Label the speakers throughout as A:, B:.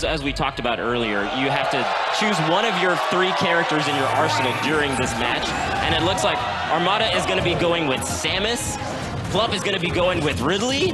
A: As we talked about earlier, you have to choose one of your 3 characters in your arsenal during this match, and it looks like Armada is going to be going with Samus, Plup is going to be going with Ridley,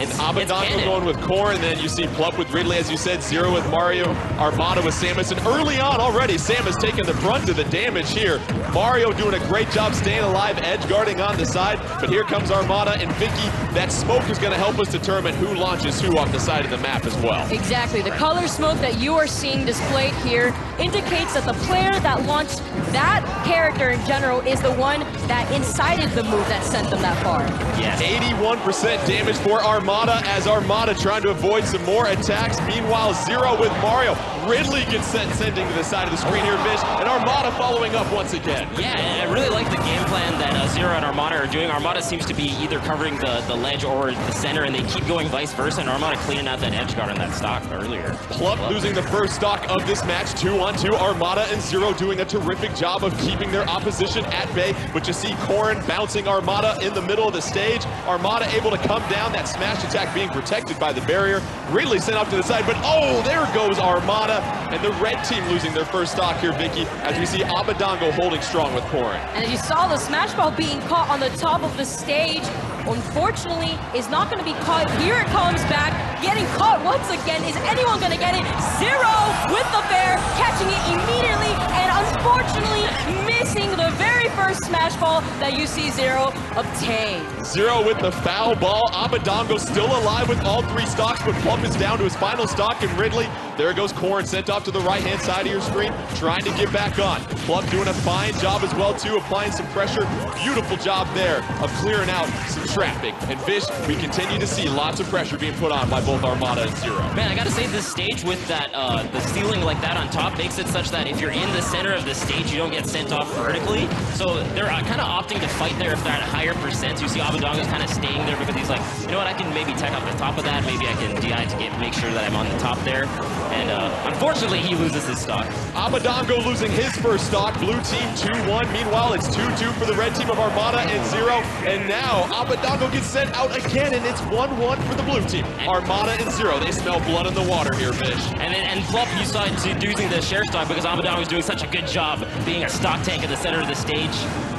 B: Abadango going with Core, and then you see Plup with Ridley, as you said, Zero with Mario, Armada with Samus, and early on already, Samus taking the brunt of the damage here. Mario doing a great job staying alive, edge guarding on the side, but here comes Armada and Vicky. That smoke is going to help us determine who launches who off the side of the map as well.
C: Exactly. The color smoke that you are seeing displayed here indicates that the player that launched that character in general is the one that incited the move that sent them that far.
A: Yes.
B: 81% damage for Armada, as Armada trying to avoid some more attacks. Meanwhile, Zero with Mario. Ridley gets sending to the side of the screen here, Vish, and Armada following up once again.
A: Yeah, and I really like the game plan that Zero and Armada are doing. Armada seems to be either covering the ledge or the center, and they keep going vice versa, and Armada cleaning out that edge guard on that stock earlier.
B: Plup losing the first stock of this match, 2-on-2. Armada and Zero doing a terrific job of keeping their opposition at bay, but you see Corrin bouncing Armada in the middle of the stage. Armada able to come down, that smash attack being protected by the barrier. Ridley sent up to the side, but oh, there goes Armada, and the red team losing their first stock here, Vicky, as we see Abadango holding strong with Corrin.
C: And as you saw, the smash ball being caught on the top of the stage, unfortunately, is not going to be caught. Here it comes back, getting caught once again. Is anyone going to get it? Zero with the bear, catching it immediately, and unfortunately missing the very first smash ball that you see Zero obtain.
B: Zero with the foul ball. Abadango still alive with all 3 stocks, but Plup is down to his final stock, and Ridley, there goes Corrin, sent off to the right-hand side of your screen, trying to get back on. Plup doing a fine job as well, too, applying some pressure. Beautiful job there of clearing out some traffic. And Vish, we continue to see lots of pressure being put on by both Armada and Zero.
A: Man, I gotta say, this stage with that, the ceiling like that on top makes it such that if you're in the center of the stage, you don't get sent off vertically. So they're kind of opting to fight there if they're at higher percents. You see Abadango's kind of staying there because he's like, you know what, I can maybe tech off the top of that. Maybe I can DI to make sure that I'm on the top there. And unfortunately, he loses his stock.
B: Abadango losing his first stock. Blue team 2-1. Meanwhile, it's 2-2 for the red team of Armada and Zero. And now Abadango gets sent out again, and it's 1-1 for the blue team. Armada and Zero, they smell blood in the water here, Vish.
A: And Plup, you saw it using the share stock because Abadango was doing such a good job being a stock tank at the center of the stage.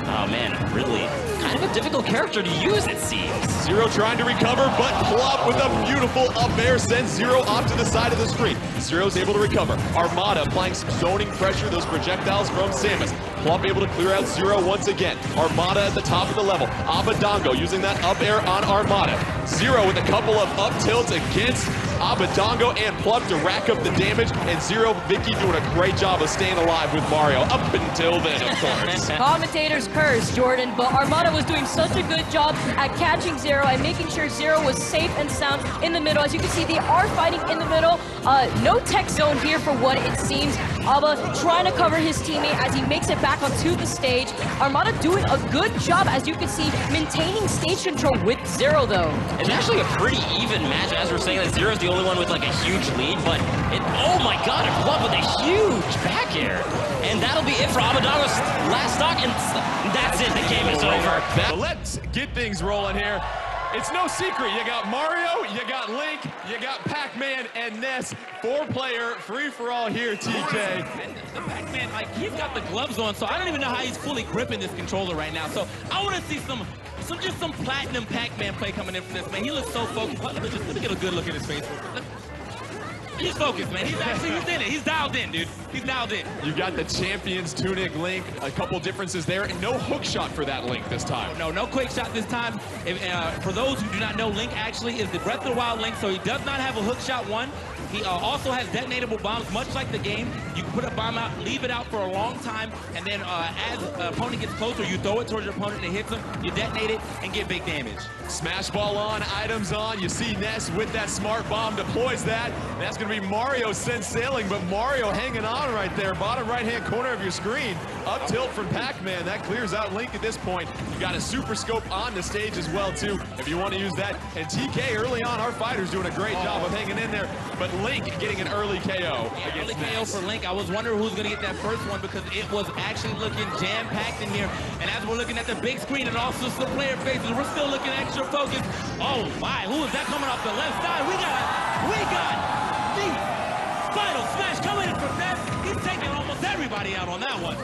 A: Oh man, Ridley, kind of a difficult character to use, it seems.
B: Zero trying to recover, but Plup with a beautiful up air sends Zero off to the side of the screen. Zero's able to recover. Armada applying some zoning pressure, those projectiles from Samus. Plup able to clear out Zero once again. Armada at the top of the level. Abadango using that up air on Armada. Zero with a couple of up tilts against Abadango and Plup to rack up the damage, and Zero, Vicky doing a great job of staying alive with Mario up until then, of course.
C: Commentator's curse, Jordan, but Armada was doing such a good job at catching Zero and making sure Zero was safe and sound in the middle. As you can see, they are fighting in the middle. No tech zone here for what it seems. Aba trying to cover his teammate as he makes it back onto the stage. Armada doing a good job, as you can see, maintaining stage control with Zero, though.
A: It's actually a pretty even match, as we're saying that Zero's the only one with like a huge lead, but oh my god, and Plup with a huge back air. And that'll be it for Abadango's last stock, and that's it, the game is over.
B: Now let's get things rolling here. It's no secret, you got Mario, you got Link, you got Pac-Man and Ness. 4-player free-for-all here, TK.
D: The Pac-Man, like, he's got the gloves on, so I don't even know how he's fully gripping this controller right now. So I want to see just some platinum Pac-Man play coming in from this, man. He looks so focused. Let me get a good look at his face. He's focused, man. He's in it. He's dialed in, dude. He's dialed in.
B: You got the Champions Tunic Link. A couple differences there, and no hook shot for that Link this time.
D: No quick shot this time. For those who do not know, Link actually is the Breath of the Wild Link, so he does not have a hook shot one. He also has detonatable bombs, much like the game. You can put a bomb out, leave it out for a long time, and then as the opponent gets closer, you throw it towards your opponent and it hits him, you detonate it, and get big damage.
B: Smash ball on, items on. You see Ness with that smart bomb, deploys that. That's going to be Mario sent sailing, but Mario hanging on right there, bottom right-hand corner of your screen. Up tilt from Pac-Man, that clears out Link at this point. You got a super scope on the stage as well, too, if you want to use that. And TK, early on, our fighter's doing a great job of hanging in there, but Link getting an early KO.
D: Yeah, early KO for Link. I was wondering who's going to get that first one because it was actually looking jam-packed in here. And as we're looking at the big screen and also some player faces, we're still looking extra focused. Oh my, who is that coming off the left side? We got from Ness, he's taking almost everybody out on that one.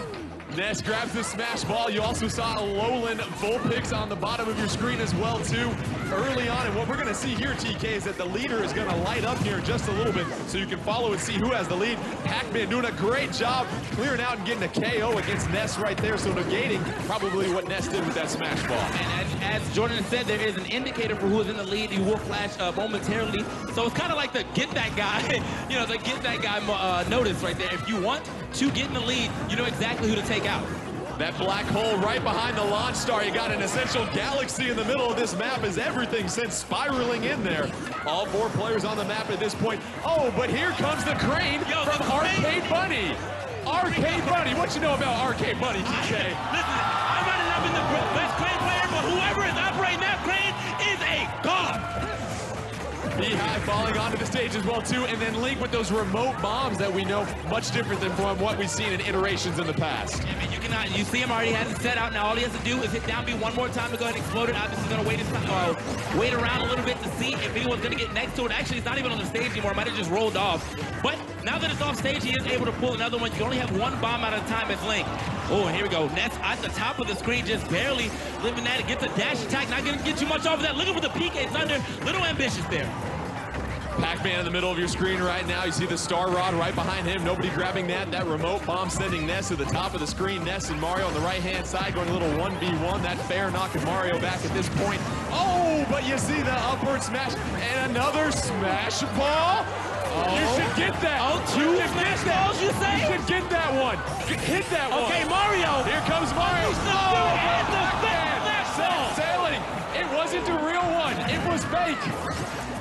B: Ness grabs the smash ball. You also saw a Lowland full picks on the bottom of your screen as well, too, early on. And what we're going to see here, TK, is that the leader is going to light up here in just a little bit so you can follow and see who has the lead. Pac-Man doing a great job clearing out and getting a KO against Ness right there, so negating probably what Ness did with that smash ball.
D: And as Jordan said, there is an indicator for who is in the lead. You will flash momentarily. So it's kind of like the get that guy, the get that guy notice right there. If you want to get in the lead, you know exactly who to take out.
B: That black hole right behind the launch star. You got an essential galaxy in the middle of this map as everything sent spiraling in there. All 4 players on the map at this point. Oh, but here comes the crane from Arcade Bunny. Arcade Bunny, what you know about Arcade Bunny, TK?
D: Listen, I might not have been the best crane player, but whoever is operating that crane is a god.
B: Beehive falling onto the stage as well, too, and then Link with those remote bombs that we know much different than from what we've seen in iterations in the past.
D: Yeah, man, you see him already has it set out. Now all he has to do is hit down B one more time to go ahead and explode it. Obviously, going to wait around a little bit to see if anyone's going to get next to it. Actually, it's not even on the stage anymore. It might have just rolled off. But now that it's off stage, he is able to pull another one. You only have 1 bomb at a time as Link. Oh, and here we go. Ness at the top of the screen, just barely living that. It gets a dash attack. Not going to get too much off of that. Looking for the PK Thunder. Little ambitious there.
B: Pac-Man in the middle of your screen right now. You see the Star Rod right behind him. Nobody grabbing that. That remote bomb sending Ness to the top of the screen. Ness and Mario on the right-hand side going a little 1v1. That fair knocking Mario back at this point. Oh, but you see the upward smash and another smash ball. Oh. You should get that.
D: Oh, 2 smash balls, you say?
B: You should get that one. Hit that one.
D: Okay, Mario.
B: Here comes Mario. Sailing. It wasn't a real one. It was fake.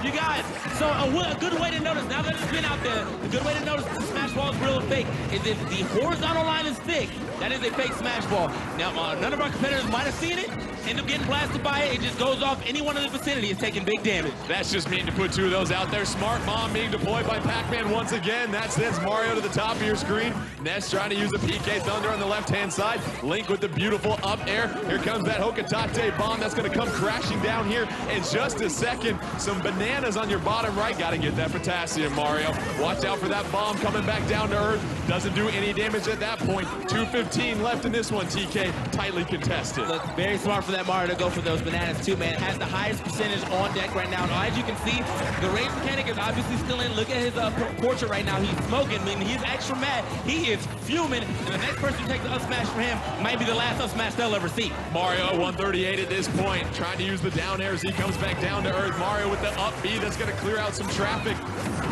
D: You got it. So a good way to notice, now that it's been out there, a good way to notice the smash ball is real or fake is if the horizontal line is thick, that is a fake smash ball. Now, none of our competitors might have seen it, end up getting blasted by it. It just goes off. Anyone in the vicinity is taking big damage.
B: That's just mean to put 2 of those out there. Smart bomb being deployed by Pac-Man once again. That sends Mario to the top of your screen. Ness trying to use a PK Thunder on the left-hand side. Link with the beautiful up air. Here comes that Hokatate bomb that's going to come crashing down here in just a second. Some bananas on your bottom right. Got to get that potassium, Mario. Watch out for that bomb coming back down to earth. Doesn't do any damage at that point. 2:15 left in this one, TK. Tightly contested.
D: Look, very smart for that Mario to go for those bananas too, man. Has the highest percentage on deck right now. Now, as you can see, the rage mechanic is obviously still in. Look at his portrait right now. He's smoking. I mean, he's extra mad. He is fuming. And the next person who takes the up smash for him might be the last up smash they'll ever see.
B: Mario 138 at this point, trying to use the down air as he comes back down to earth. Mario with the up B that's going to clear out some traffic.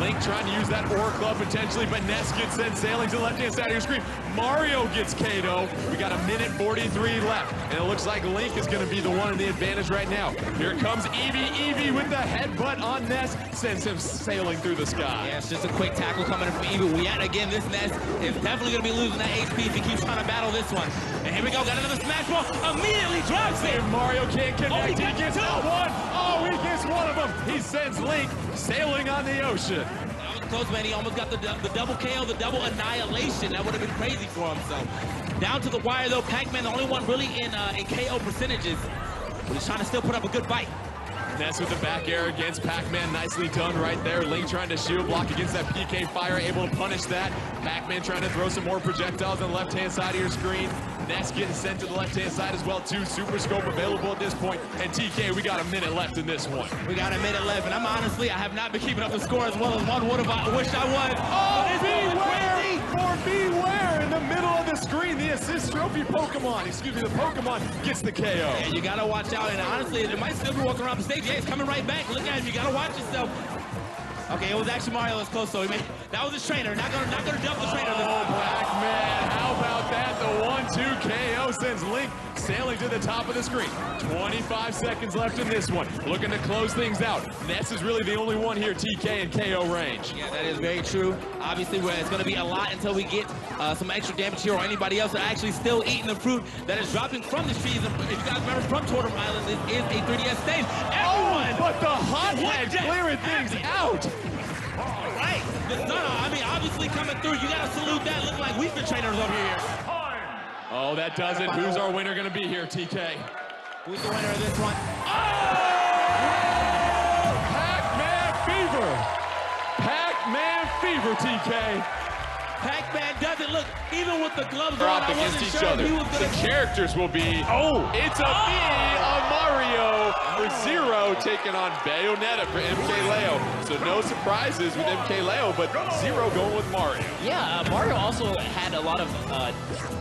B: Link trying to use that Ore Club potentially, but Ness gets sent sailing to the left-hand side of your screen. Mario gets KO. We got 1:43 left, and it looks like Link is going to be the one in the advantage right now. Here comes Eevee. Eevee with the headbutt on Ness, sends him sailing through the sky.
D: Yeah, it's just a quick tackle coming in from Eevee. Yet again, this Ness is definitely going to be losing that HP if he keeps trying to battle this one. And here we go, got another smash ball, immediately drops it.
B: And Mario can't connect,
D: he
B: gets that one. Oh, he gets one of them. He sends Link sailing on the ocean.
D: That was close, man. He almost got the double KO, the double annihilation. That would have been crazy for him. So down to the wire, though. Pac-Man, the only one really in KO percentages. But he's trying to still put up a good fight.
B: Ness with the back air against Pac-Man. Nicely done right there. Link trying to shield block against that PK fire, able to punish that. Pac-Man trying to throw some more projectiles on the left-hand side of your screen. Ness getting sent to the left-hand side as well, too. Super Scope available at this point. And TK, we got a minute left in this one.
D: We got a minute left, and I have not been keeping up the score as well as one would have. I wish I was.
B: Oh, beware! For beware in the middle of the screen. The assist trophy Pokemon, excuse me, the Pokemon gets the KO.
D: And you got to watch out, and honestly, it might still be walking around the stage. Yeah, it's coming right back. Look at him. You got to watch yourself. Okay, it was actually Mario that's close, so that was his trainer. Not gonna dump the trainer.
B: Oh, Pac-Man, how about that? The 1-2 KO sends Link sailing to the top of the screen. 25 seconds left in this one. Looking to close things out. Ness is really the only one here, TK in KO range.
D: Yeah, that is very true. Obviously, it's going to be a lot until we get some extra damage here, or anybody else are actually still eating the fruit that is dropping from this tree. If you guys remember from Totem Island, this is a 3DS stage. Everyone!
B: Oh, but the hothead clearing things out!
D: All right. No, I mean, obviously coming through, you got to salute that. Look like we've been trainers over here.
B: Oh, that does it. Who's our winner going to be here, TK?
D: Who's the winner of this one?
B: Pac-Man Fever! Pac-Man Fever, TK!
D: Pac-Man doesn't look, even with the gloves
B: They're
D: on,
B: up
D: I
B: against
D: wasn't
B: each
D: sure
B: other.
D: if he was
B: The
D: going to...
B: characters will be, it's a Mario for Zero taking on Bayonetta for MK Leo. So no surprises with MK Leo, but Zero going with Mario.
A: Yeah, Mario also had a lot of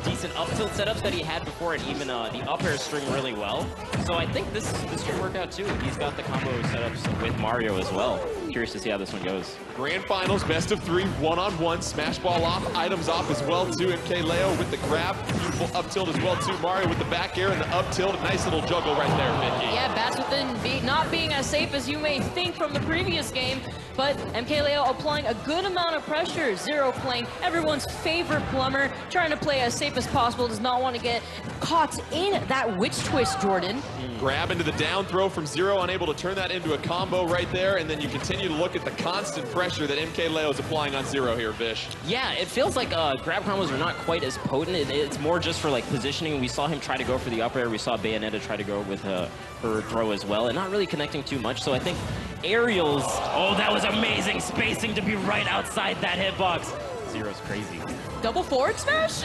A: decent up tilt setups that he had before, and even the up air string really well. So I think this should work out too. He's got the combo setups with Mario as well. Curious to see how this one goes.
B: Grand Finals, best of 3, one-on-one, smash ball off, items off as well too. MK Leo with the grab, beautiful up tilt as well too. Mario with the back air and the up tilt, nice little juggle right there, Vicky.
C: Yeah, bats within not being as safe as you may think from the previous game, but MK Leo applying a good amount of pressure. Zero playing everyone's favorite plumber, trying to play as safe as possible, does not want to get caught in that witch twist, Jordan.
B: Grab into the down throw from Zero, unable to turn that into a combo right there, and then you continue to look at the constant pressure that MK Leo is applying on Zero here, Vish.
A: Yeah, it feels like grab combos are not quite as potent. It's more just for like positioning. We saw him try to go for the up air. We saw Bayonetta try to go with her throw as well, and not really connecting too much. So I think aerials, oh, that was amazing spacing to be right outside that hitbox. Zero's crazy.
C: Double forward smash?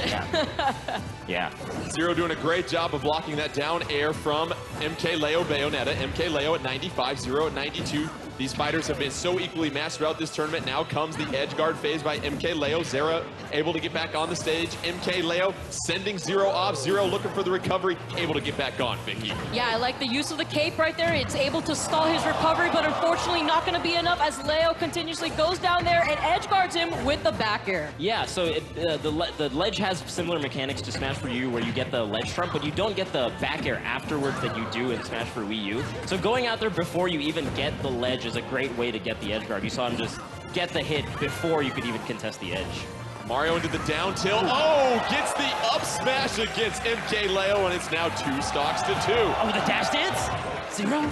A: Yeah.
B: Zero doing a great job of blocking that down air from MK Leo Bayonetta. MK Leo at 95, Zero at 92. These fighters have been so equally matched throughout this tournament. Now comes the edge guard phase by MK Leo. Zero able to get back on the stage. MK Leo sending Zero off. Zero looking for the recovery, able to get back on, Vicky.
C: Yeah, I like the use of the cape right there. It's able to stall his recovery, but unfortunately not going to be enough as Leo continuously goes down there and edge guards him with the back air.
A: Yeah, so the ledge has similar mechanics to Smash for You, where you get the ledge trump, but you don't get the back air afterwards that you do in Smash for Wii U. So going out there before you even get the ledge is a great way to get the edge guard. You saw him just get the hit before you could even contest the edge.
B: Mario into the down tilt. Oh, gets the up smash against MK Leo, and it's now 2 stocks to 2.
A: Oh, the dash dance? Zero?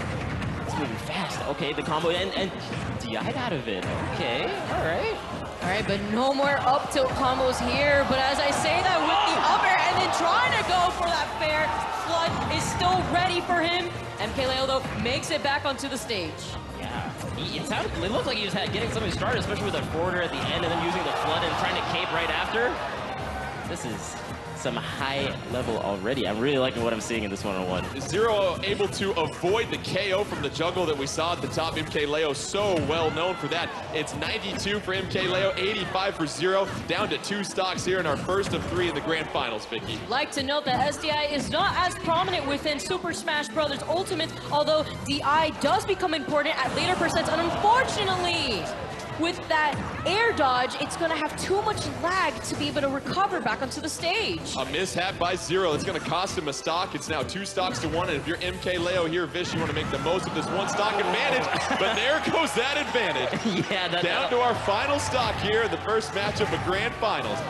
A: It's moving fast. Okay, the combo, and DI'd out of it. Okay, all right.
C: All right, but no more up tilt combos here. But as I say that with the up air and then trying to go for that fair, Flood is still ready for him. MK Leo, though, makes it back onto the stage.
A: Yeah, it looked like he was getting something started, especially with a forwarder at the end and then using the flood and trying to cape right after. This is some high level already. I'm really liking what I'm seeing in this one-on-one.
B: Zero able to avoid the KO from the juggle that we saw at the top. MK Leo so well known for that. It's 92 for MK Leo, 85 for Zero. Down to 2 stocks here in our first of 3 in the grand finals, Vicky.
C: Like to note that SDI is not as prominent within Super Smash Bros. Ultimate, although DI does become important at later percents, and unfortunately, with that air dodge, it's going to have too much lag to be able to recover back onto the stage.
B: A mishap by Zero. It's going to cost him a stock. It's now 2 stocks to 1. And if you're MK Leo here, Vish, you want to make the most of this 1 stock advantage. But there goes that advantage.
A: Yeah,
B: down to our final stock here in the first match of the grand finals.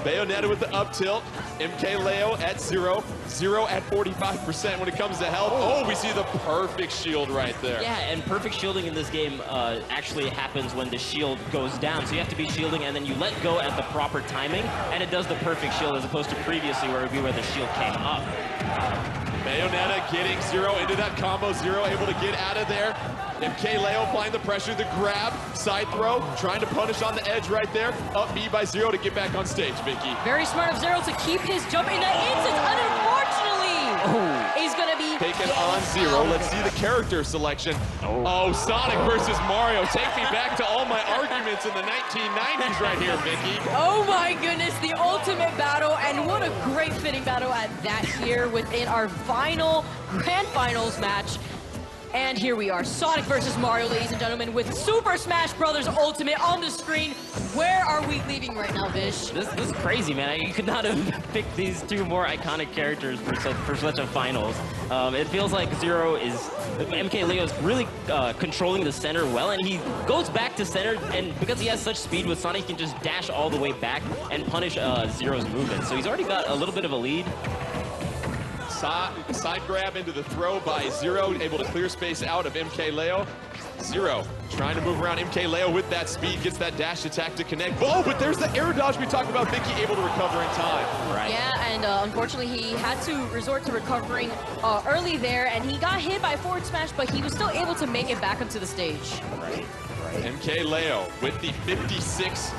B: Bayonetta with the up tilt. MK Leo at 0. Zero at 45% when it comes to health. Oh, we see the perfect shield right there.
A: Yeah, and perfect shielding in this game actually happens when the shield goes down. So you have to be shielding and then you let go at the proper timing, and it does the perfect shield as opposed to previously where it would be where the shield came up.
B: Bayonetta getting Zero into that combo. Zero able to get out of there. MK Leo applying the pressure, the grab, side throw, trying to punish on the edge right there. Up B by Zero to get back on stage, Vicky.
C: Very smart of Zero to keep his jump in that instance. Unfortunately, he's going to be
B: taken on Zero. Let's see the character selection. Oh, Sonic versus Mario. Take me back to all my arguments in the 1990s right here, Vicky.
C: Oh my goodness, the ultimate battle, and what a great fitting battle at that here within our final grand finals match. And here we are, Sonic versus Mario, ladies and gentlemen, with Super Smash Bros. Ultimate on the screen. Where are we leaving right now, Vish?
A: This is crazy, man. You could not have picked these 2 more iconic characters for such a finals. It feels like Zero is, MK Leo is really controlling the center well, and he goes back to center, and because he has such speed with Sonic, he can just dash all the way back and punish Zero's movement. So he's already got a little bit of a lead.
B: Side grab into the throw by Zero, able to clear space out of MK Leo. Zero trying to move around MK Leo with that speed, gets that dash attack to connect. Oh, but there's the air dodge we talked about. Vicky able to recover in time.
A: Right.
C: Yeah, and unfortunately he had to resort to recovering early there, and he got hit by forward smash, but he was still able to make it back onto the stage.
A: Right.
B: MK Leo with the 56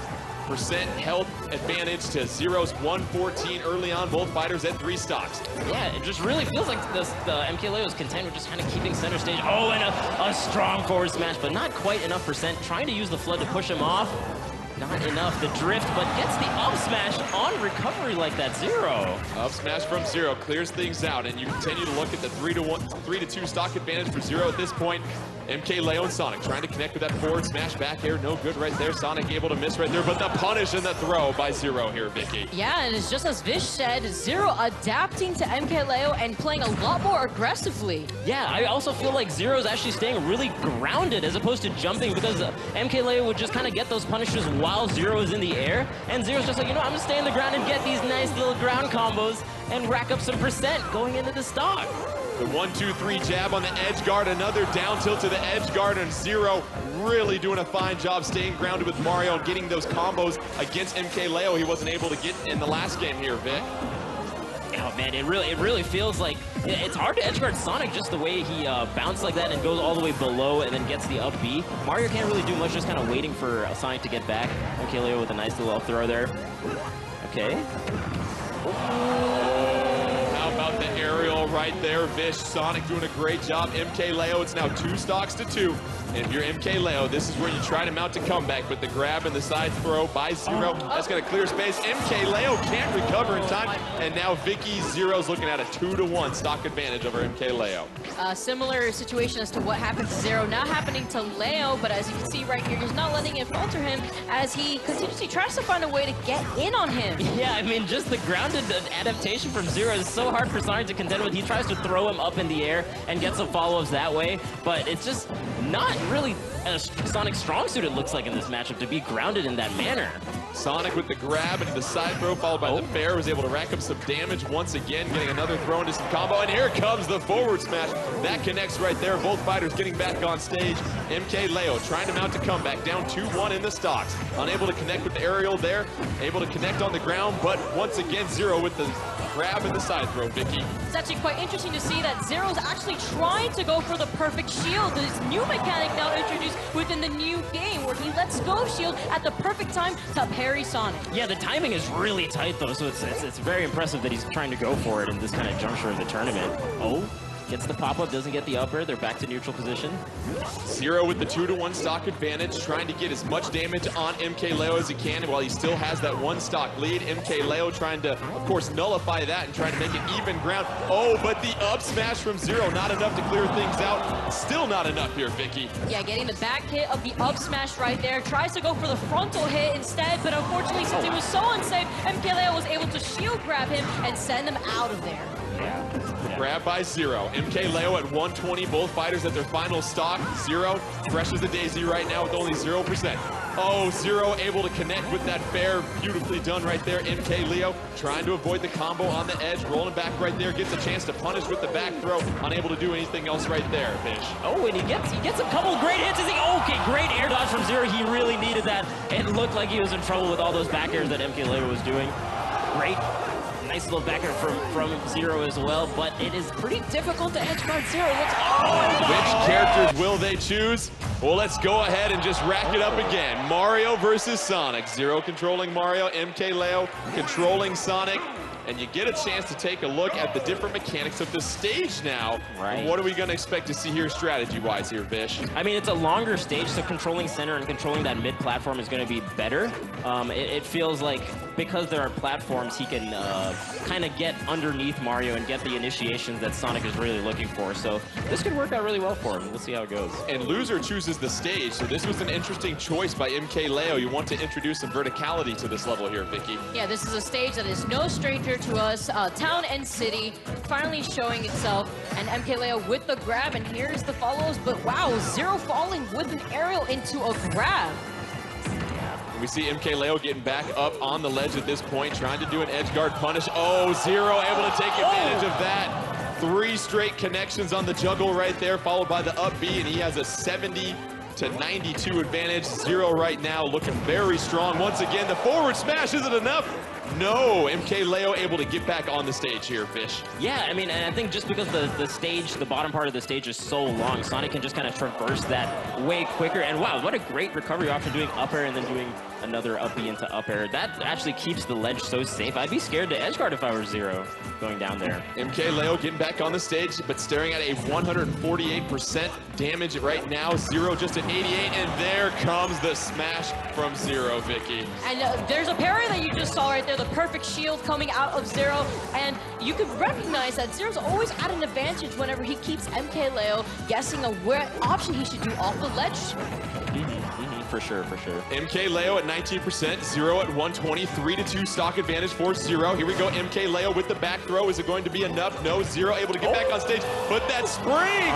B: percent health advantage to Zero's 114 early on, both fighters at 3 stocks.
A: Yeah, it just really feels like the MKLeo is content with just kind of keeping center stage. Oh, and a strong forward smash, but not quite enough percent. Trying to use the flood to push him off. Not enough. The drift, but gets the up smash on recovery like that. Zero.
B: Up smash from Zero clears things out, and you continue to look at the 3-2 stock advantage for Zero at this point. MKLeo and Sonic trying to connect with that forward smash back air. No good right there. Sonic able to miss right there, but the punish and the throw by Zero here, Vicky.
C: Yeah, and it's just as Vish said, Zero adapting to MKLeo and playing a lot more aggressively.
A: Yeah, I also feel like Zero's actually staying really grounded as opposed to jumping, because MKLeo would just kind of get those punishes while Zero is in the air, and Zero's just like, you know, I'm gonna stay on the ground and get these nice little ground combos and rack up some percent going into the stock.
B: The 1-2-3 jab on the edge guard, another down tilt to the edge guard, and Zero really doing a fine job staying grounded with Mario and getting those combos against MKLeo he wasn't able to get in the last game here, Vic.
A: Oh man, it really feels like it's hard to edgeguard Sonic just the way he bounced like that and goes all the way below and then gets the up B. Mario can't really do much, just kind of waiting for Sonic to get back. MKLeo with a nice little up throw there. Okay.
B: How about the aerial right there? Vish, Sonic doing a great job. MKLeo, it's now 2 stocks to 2. And if you're MKLeo, this is where you try to mount a comeback, but the grab and the side throw by Zero, that's gonna clear space. MKLeo can't recover in time, and now Vicky Zero's looking at a 2-1 stock advantage over MKLeo.
C: Similar situation as to what happened to Zero, now happening to Leo, but as you can see right here, he's not letting it falter him as he continuously tries to find a way to get in on him.
A: Yeah, I mean, just the grounded adaptation from Zero is so hard for Sonic to contend with. He tries to throw him up in the air and get some follow-ups that way, but it's just not really a Sonic strong suit, it looks like, in this matchup, to be grounded in that manner.
B: Sonic with the grab into the side throw, followed by the fair, was able to rack up some damage once again, getting another throw into some combo, and here comes the forward smash. That connects right there. Both fighters getting back on stage. MKLeo trying to mount a comeback, down 2-1 in the stocks. Unable to connect with the aerial there, able to connect on the ground, but once again, Zero with the grab and the side throw, Vicky.
C: It's actually quite interesting to see that Zero's actually trying to go for the perfect shield. This new mechanic now introduced within the new game where he lets go of shield at the perfect time to parry Sonic.
A: Yeah, the timing is really tight though, so it's very impressive that he's trying to go for it in this kind of juncture of the tournament. Oh, gets the pop-up, doesn't get the upper. They're back to neutral position.
B: Zero with the 2-1 stock advantage, trying to get as much damage on MKLeo as he can while he still has that 1 stock lead. MKLeo trying to, of course, nullify that and trying to make it even ground. Oh, but the up smash from Zero, not enough to clear things out. Still not enough here, Vicky.
C: Yeah, getting the back hit of the up smash right there. Tries to go for the frontal hit instead, but unfortunately, since it was so unsafe, MKLeo was able to shield grab him and send him out of there.
A: Yeah.
B: Grab by Zero. MKLeo at 120, both fighters at their final stock. Zero, fresh as a daisy right now with only 0%. Oh, Zero able to connect with that fair. Beautifully done right there. MKLeo trying to avoid the combo on the edge, rolling back right there, gets a chance to punish with the back throw. Unable to do anything else right there, Vish.
A: Oh, and he gets a couple great hits. Okay, great air dodge from Zero. He really needed that. It looked like he was in trouble with all those back airs that MKLeo was doing. Great. Nice little back air from Zero as well, but it is pretty difficult to edge guard Zero.
B: Which characters will they choose? Well, let's go ahead and just rack it up again. Mario versus Sonic. Zero controlling Mario, MKLeo controlling Sonic. And you get a chance to take a look at the different mechanics of the stage now.
A: Right.
B: What are we going to expect to see here strategy-wise here, Vish?
A: I mean, it's a longer stage, so controlling center and controlling that mid-platform is going to be better. It feels like because there are platforms, he can kind of get underneath Mario and get the initiations that Sonic is really looking for. So this could work out really well for him. We'll see how it goes.
B: And loser chooses the stage, so this was an interesting choice by MKLeo. You want to introduce some verticality to this level here, Vicky.
C: Yeah, this is a stage that is no stranger to us. Town and City finally showing itself, and MKLeo with the grab, and here's the follows, but wow, Zero falling with an aerial into a grab.
B: We see MKLeo getting back up on the ledge at this point, trying to do an edge guard punish. Oh, Zero able to take advantage of that. 3 straight connections on the juggle right there, followed by the up B, and he has a 70-92 advantage. Zero right now looking very strong. Once again, the forward smash isn't enough. No, MK Leo able to get back on the stage here, Fish.
A: Yeah, I mean, and I think just because the stage, the bottom part of the stage is so long, Sonic can just kind of traverse that way quicker. And wow, what a great recovery option, doing up air and then doing another up B into up air. That actually keeps the ledge so safe. I'd be scared to edge guard if I were Zero going down there.
B: MK Leo getting back on the stage, but staring at a 148% damage right now. Zero just at 88, and there comes the smash from Zero, Vicky.
C: And there's a parry that you just saw right there, the perfect shield coming out of Zero, and you could recognize that Zero's always at an advantage whenever he keeps MK Leo guessing a what option he should do off the ledge.
A: For sure, for sure.
B: MK Leo at 19%, Zero at 120, 3-2 stock advantage for Zero. Here we go, MK Leo with the back throw. Is it going to be enough? No, Zero able to get back on stage, but that spring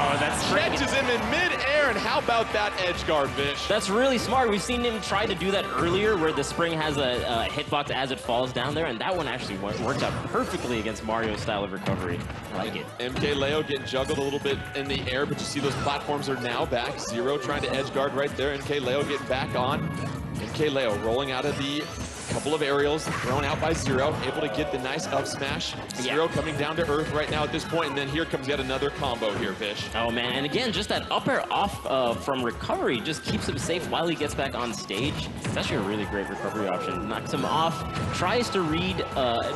B: catches him in mid-air, and how about that edge guard, Vish?
A: That's really smart. We've seen him try to do that earlier where the spring has a hitbox as it falls down there, and that one actually worked out perfectly against Mario's style of recovery. I like it.
B: MK Leo getting juggled a little bit in the air, but you see those platforms are now back. Zero trying to edge guard right there. MK Leo getting back on. MK Leo rolling out of the couple of aerials, thrown out by Zero, able to get the nice up smash. Zero coming down to earth right now at this point, and then here comes yet another combo here, Vish.
A: Oh man, and again, just that up air off from recovery just keeps him safe while he gets back on stage. It's actually a really great recovery option. Knocks him off, tries to read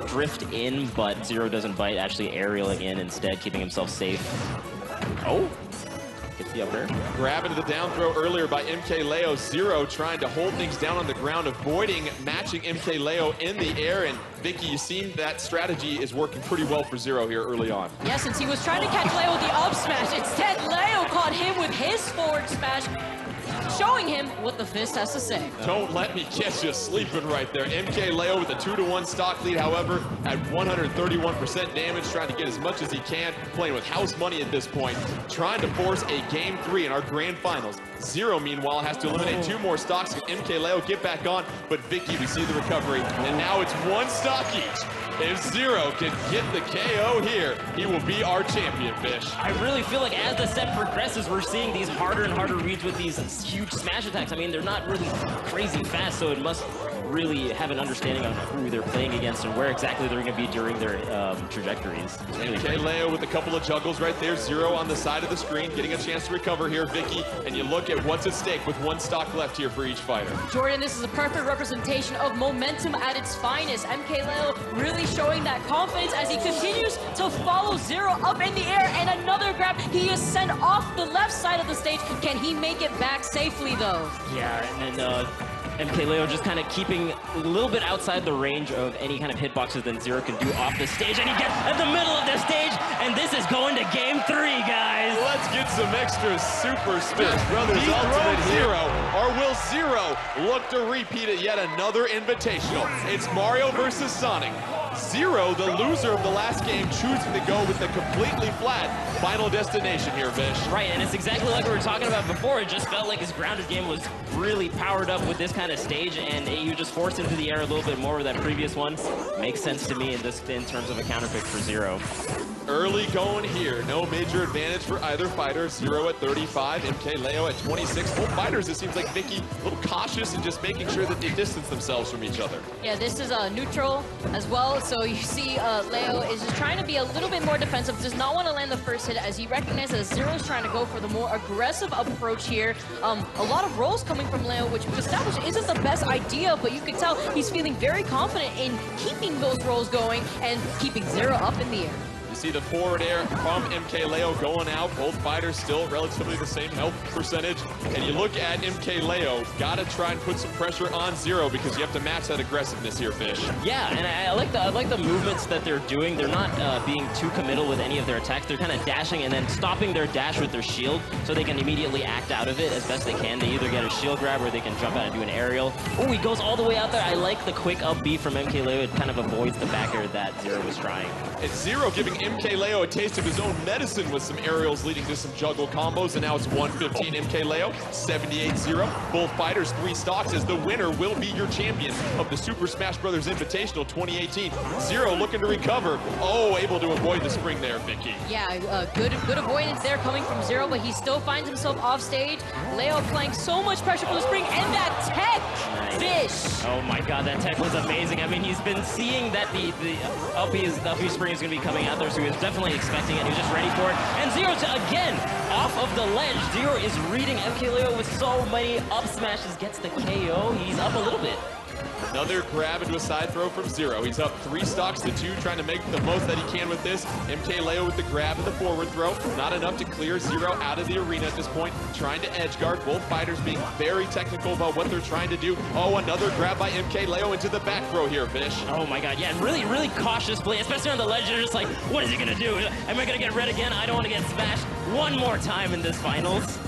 A: drift in, but Zero doesn't bite, actually aerialing in instead, keeping himself safe. Oh. Gets the up air.
B: Grab into the down throw earlier by MK Leo. Zero trying to hold things down on the ground, avoiding matching MK Leo in the air. And Vicky, you've seen that strategy is working pretty well for Zero here early on.
C: Yeah, since he was trying to catch Leo with the up smash, instead Leo caught him with his forward smash, showing him what the fist has to say.
B: Don't let me catch you sleeping right there. MK Leo with a 2-1 stock lead, however, at 131% damage, trying to get as much as he can, playing with house money at this point, trying to force a game 3 in our grand finals. Zero, meanwhile, has to eliminate 2 more stocks. Can MK Leo get back on? But Vicky, we see the recovery, and now it's 1 stock each. If Zero can get the KO here, he will be our champion, Fish.
A: I really feel like as the set progresses, we're seeing these harder and harder reads with these huge smash attacks. I mean, they're not really crazy fast, so it must really have an understanding of who they're playing against and where exactly they're going to be during their trajectories.
B: MK Leo with a couple of juggles right there. Zero on the side of the screen, getting a chance to recover here, Vicky. And you look at what's at stake with 1 stock left here for each fighter.
C: Jordan, this is a perfect representation of momentum at its finest. MK Leo really showing that confidence as he continues to follow Zero up in the air, and another grab. He is sent off the left side of the stage. Can he make it back safely, though?
A: Yeah, and then MK Leo just kind of keeping a little bit outside the range of any kind of hitboxes that Zero can do off the stage, and he gets at the middle of the stage, and this is going to game 3, guys.
B: Let's get some extra Super Smash Brothers Ultimate Hero, or will Zero look to repeat it yet another Invitational? It's Mario versus Sonic. Zero, the loser of the last game, choosing to go with the completely flat final destination here, Vish.
A: Right, and it's exactly like we were talking about before. It just felt like his grounded game was really powered up with this kind of stage, and you just forced into the air a little bit more with that previous one. Makes sense to me in terms of a counterpick for Zero.
B: Early going here, no major advantage for either fighter. Zero at 35, MK Leo at 26. Both fighters, it seems like Vicky a little cautious and just making sure that they distance themselves from each other.
C: Yeah, this is a neutral as well, so you see Leo is just trying to be a little bit more defensive, does not want to land the first hit as he recognizes Zero is trying to go for the more aggressive approach here. A lot of rolls coming from Leo, which we've established isn't the best idea, but you can tell he's feeling very confident in keeping those rolls going and keeping Zero up in the air.
B: You see the forward air from MK Leo going out. Both fighters still relatively the same health percentage. And you look at MK Leo, gotta try and put some pressure on Zero because you have to match that aggressiveness here, Fish.
A: Yeah, and I like the movements that they're doing. They're not being too committal with any of their attacks. They're kind of dashing and then stopping their dash with their shield so they can immediately act out of it as best they can. They either get a shield grab or they can jump out and do an aerial. Oh, he goes all the way out there. I like the quick up B from MK Leo. It kind of avoids the back air that Zero was trying.
B: It's Zero giving MK Leo a taste of his own medicine with some aerials leading to some juggle combos, and now it's 115 MK Leo, 78-0. Both fighters 3 stocks as the winner will be your champion of the Super Smash Bros. Invitational 2018. Zero looking to recover. Oh, able to avoid the spring there, Vicky.
C: Yeah, good avoidance there coming from Zero, but he still finds himself off stage. Leo applying so much pressure from the spring, and that tech!
B: Zeros.
A: Oh my god, that tech was amazing. I mean, he's been seeing that the up spring is going to be coming out there, so he was definitely expecting it. He was just ready for it. And Zero, again, off of the ledge. Zero is reading MK Leo with so many up smashes, gets the KO. He's up a little bit.
B: Another grab into a side throw from Zero. He's up 3 stocks to 2, trying to make the most that he can with this. MK Leo with the grab and the forward throw. Not enough to clear Zero out of the arena at this point. Trying to edge guard. Both fighters being very technical about what they're trying to do. Oh, another grab by MK Leo into the back throw here, Vish.
A: Oh my god, yeah, really, really cautious play, especially on the ledge. You're just like, what is he gonna do? Am I gonna get red again? I don't want to get smashed one more time in this finals.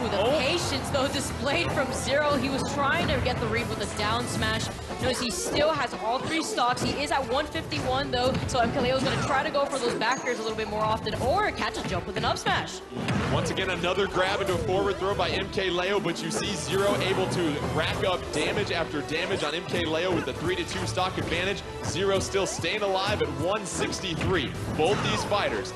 C: The patience, though, displayed from Zero. He was trying to get the read with a down smash. Notice he still has all 3 stocks. He is at 151, though, so MK Leo's going to try to go for those backers a little bit more often or catch a jump with an up smash.
B: Once again, another grab into a forward throw by MK Leo, but you see Zero able to rack up damage after damage on MK Leo with the 3-2 stock advantage. Zero still staying alive at 163. Both these fighters,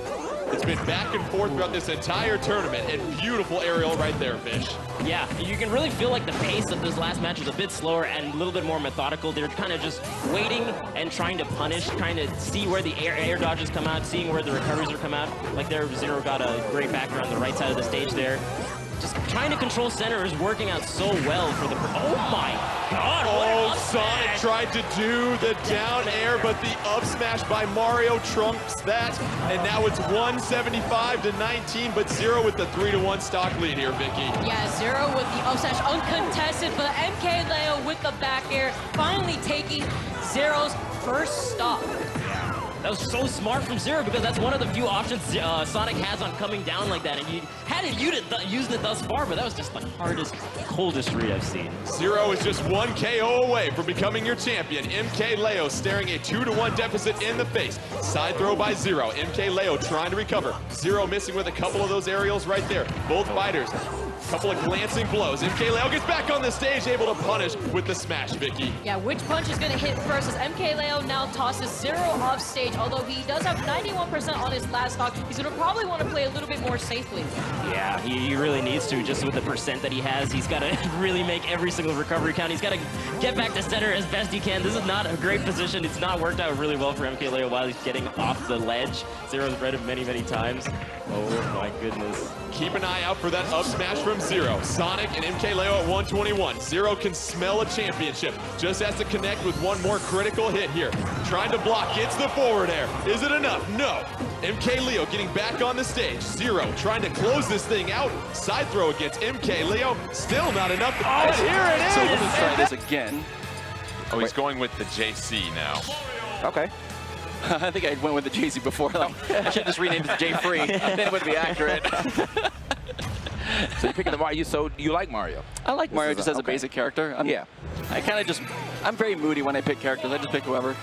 B: it's been back and forth throughout this entire tournament, and beautiful aerial right there, Fish.
A: Yeah, you can really feel like the pace of this last match was a bit slower and a little bit more methodical. They're kind of just waiting and trying to punish, trying to see where the air dodges come out, seeing where the recoveries are come out. Like there, Zero got a great backer on the right side of the stage there. Just trying to control center is working out so well for the... Oh my god!
B: Oh, Sonic tried to do the down air, but the up smash by Mario trumps that. And now it's 175-19, but Zero with the 3-1 stock lead here, Vicky.
C: Yeah, Zero with the up smash uncontested, but MK Leo with the back air finally taking Zero's first stock.
A: That was so smart from Zero because that's one of the few options Sonic has on coming down like that. And he hadn't used it thus far, but that was just the hardest, coldest read I've seen.
B: Zero is just 1 KO away from becoming your champion. MK Leo staring a 2-1 deficit in the face. Side throw by Zero. MK Leo trying to recover. Zero missing with a couple of those aerials right there. Both fighters, couple of glancing blows. MK Leo gets back on the stage, able to punish with the smash, Vicky.
C: Yeah, which punch is going to hit first as MK Leo now tosses Zero off stage. Although he does have 91% on his last stock, he's going to probably want to play a little bit more safely.
A: Yeah, he really needs to, just with the percent that he has. He's got to really make every single recovery count. He's got to get back to center as best he can. This is not a great position. It's not worked out really well for MK Leo while he's getting off the ledge. Zero's read it many, many times. Oh my goodness.
B: Keep an eye out for that up smash from Zero. Sonic and MK Leo at 121. Zero can smell a championship. Just has to connect with one more critical hit here. Trying to block, gets the forward air. Is it enough? No. MK Leo getting back on the stage. Zero trying to close this thing out. Side throw against MK Leo. Still not enough. Oh, and here it is.
E: So we're gonna try this again.
F: Oh, he's going with the JC now.
E: Okay. I think I went with the JC before. Like, I should just rename it to J Free. Then it would be accurate. So you're picking the Mario. So you like Mario? I like Mario just as a basic character. Yeah. I kind of just, I'm very moody when I pick characters. I just pick whoever.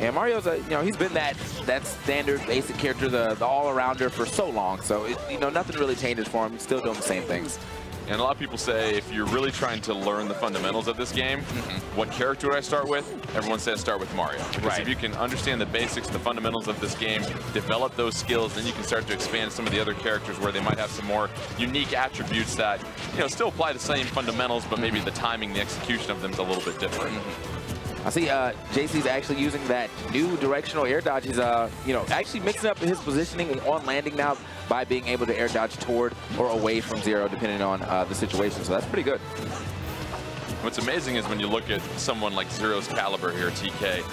E: Yeah, Mario's a, he's been that standard basic character, the all-arounder for so long. So nothing really changes for him. He's still doing the same things.
F: And a lot of people say if you're really trying to learn the fundamentals of this game, what character would I start with? Everyone says start with Mario. Because if you can understand the basics, the fundamentals of this game, develop those skills, then you can start to expand some of the other characters where they might have some more unique attributes that, still apply the same fundamentals, but maybe the timing, the execution of them is a little bit different.
E: I see JC's actually using that new directional air dodge. He's, actually mixing up his positioning on landing now by being able to air dodge toward or away from Zero, depending on the situation. So that's pretty good.
F: What's amazing is when you look at someone like Zero's caliber here, TK,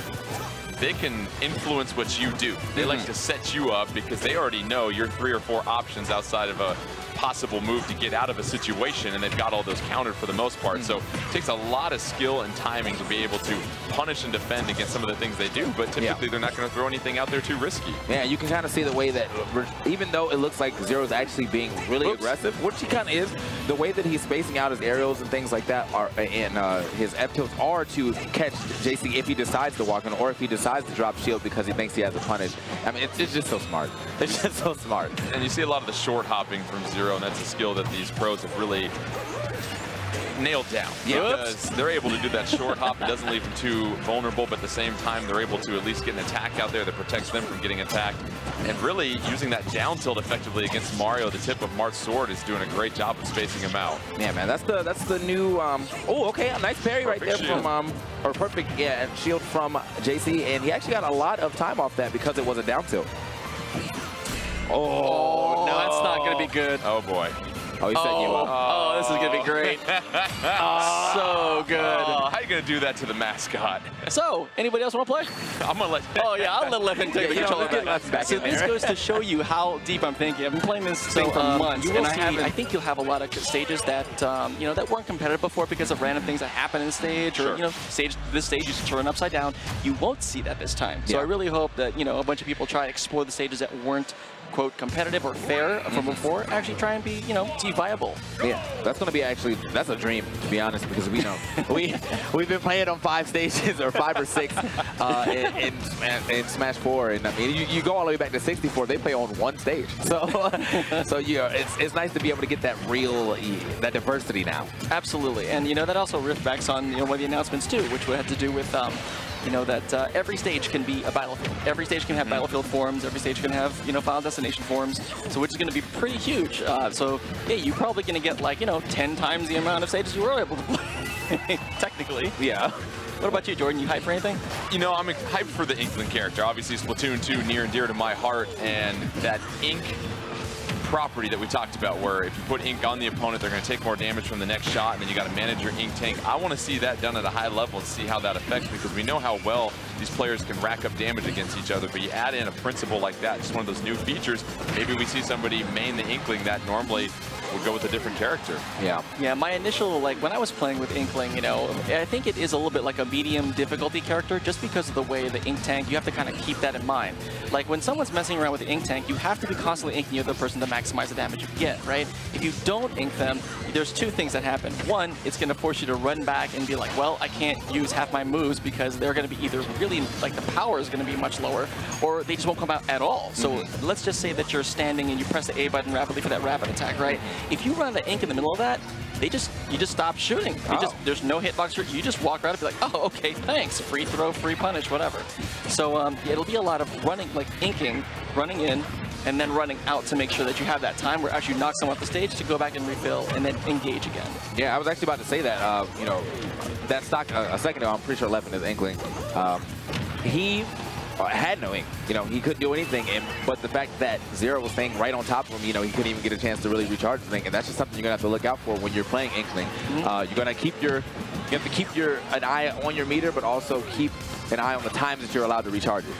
F: they can influence what you do. They like to set you up because they already know your 3 or 4 options outside of a possible move to get out of a situation, and they've got all those countered for the most part. So it takes a lot of skill and timing to be able to punish and defend against some of the things they do, but typically they're not going to throw anything out there too risky.
E: Yeah, you can kind of see the way that, even though it looks like Zero's actually being really aggressive, which he kind of is, the way that he's spacing out his aerials and things like that are, and his F-tilts are to catch JC if he decides to walk in, or if he decides to drop shield because he thinks he has a punish. I mean, it's just so smart. It's just so smart.
F: And you see a lot of the short hopping from Zero, and that's a skill that these pros have really nailed down. Because they're able to do that short hop. It doesn't leave them too vulnerable, but at the same time, they're able to at least get an attack out there that protects them from getting attacked. And really using that down tilt effectively against Mario. The tip of Marth's sword is doing a great job of spacing him out.
E: Yeah, man, that's the new. Oh, okay, a nice parry right there
F: shield.
E: from or perfect, yeah, shield from JC, and he actually got a lot of time off that because it was a down tilt. Oh,
G: no, that's not going to be good.
F: Oh boy.
E: Oh, he's setting you up.
G: Oh, this is going to be great. So good.
F: Oh, how are you going to do that to the mascot?
G: So, anybody else want to play?
F: I'm going to let...
G: Oh, yeah, I'll let Levin take the controller back. So
E: in
G: this
E: there.
G: goes to show you how deep I'm thinking. I've been playing this thing for months,
H: you will
G: and
H: see, I think you'll have a lot of stages that you know, that weren't competitive before because of random things that happen in the stage, or you know, this stage is turned upside down. You won't see that this time. So I really hope that, you know, a bunch of people try to explore the stages that weren't, quote, competitive or fair from before, actually try and be, you know, be viable.
E: Yeah, that's going to be actually, that's a dream, to be honest, because we know we've been playing on 5 stages or 5 or 6 in Smash 4, and I mean, you go all the way back to 64, they play on 1 stage. So, so yeah, it's nice to be able to get that real, that diversity now.
H: Absolutely, and you know, that also reflects on, you know, one of the announcements too, which had to do with you know, that every stage can be a battlefield. Every stage can have battlefield forms. Every stage can have, you know, Final Destination forms. So which is going to be pretty huge. So yeah, you're probably going to get, like, you know, 10 times the amount of stages you were able to play, technically.
E: Yeah.
H: What about you, Jordan? You hyped for anything?
F: You know, I'm hyped for the Inkling character. Obviously, Splatoon 2 near and dear to my heart, and that ink property that we talked about, where if you put ink on the opponent, they're going to take more damage from the next shot, and then you got to manage your ink tank. I want to see that done at a high level and see how that affects, because we know how well these players can rack up damage against each other, but you add in a principle like that, just one of those new features, maybe we see somebody main the Inkling that normally would go with a different character.
E: Yeah.
H: Yeah, my initial, like, when I was playing with Inkling, you know, I think it is a little bit like a medium difficulty character, just because of the way the ink tank, you have to kind of keep that in mind. Like, when someone's messing around with the ink tank, you have to be constantly inking the other person to maximize the damage you get, right? If you don't ink them, there's 2 things that happen. One, it's going to force you to run back and be like, well, I can't use half my moves because they're going to be either really, like, the power is going to be much lower, or they just won't come out at all. So let's just say that you're standing and you press the A button rapidly for that rapid attack, right? If you run the ink in the middle of that, you just stop shooting. There's no hitbox. You just walk around and be like, oh, okay, thanks. Free throw, free punish, whatever. So yeah, it'll be a lot of running, like inking, running in, and then running out to make sure that you have that time where actually you knock someone off the stage to go back and refill and then engage again.
E: Yeah, I was actually about to say that. You know, that stock a second ago, I'm pretty sure Levin is Inkling. He had no ink. You know, he couldn't do anything, but the fact that Zero was staying right on top of him, you know, he couldn't even get a chance to really recharge the thing, and that's just something you're gonna have to look out for when you're playing Inkling. You're gonna keep you have to keep an eye on your meter, but also keep an eye on the times that you're allowed to recharge it.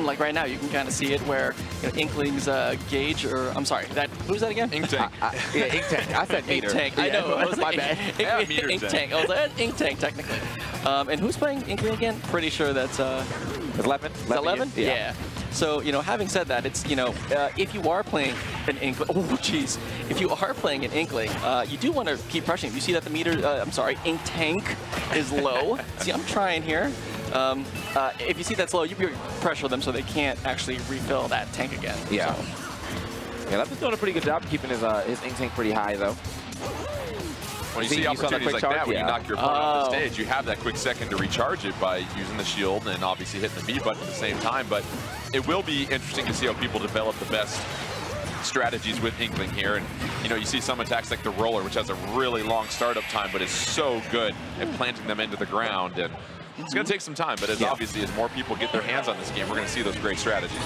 H: Like right now, you can kind of see it where, you know, Inkling's gauge, or I'm sorry, who's that again?
F: Ink tank.
E: Yeah, ink tank. I said meter.
H: Ink tank.
E: Yeah,
H: I know. I was
E: my
H: like,
E: bad.
H: Ink tank. I was like, ink tank, technically. And who's playing Inkling again? Pretty sure that's
E: Is Levin?
H: Is that Levin? Yeah. So, you know, having said that, it's, you know, if you are playing an Inkling, oh, jeez. If you are playing an Inkling, you do want to keep pressuring. You see that the meter, I'm sorry, ink tank is low. See, I'm trying here. If you see that's low, you pressure them so they can't actually refill that tank again.
E: Yeah.
H: So.
E: Yeah, Levin's doing a pretty good job keeping his ink tank pretty high, though.
F: When you see opportunities like that, when you knock your opponent off the stage, you have that quick second to recharge it by using the shield and obviously hitting the B button at the same time. But it will be interesting to see how people develop the best strategies with Inkling here. And, you know, you see some attacks like the roller, which has a really long startup time, but is so good at planting them into the ground. And it's going to take some time, but as obviously as more people get their hands on this game, we're going to see those great strategies.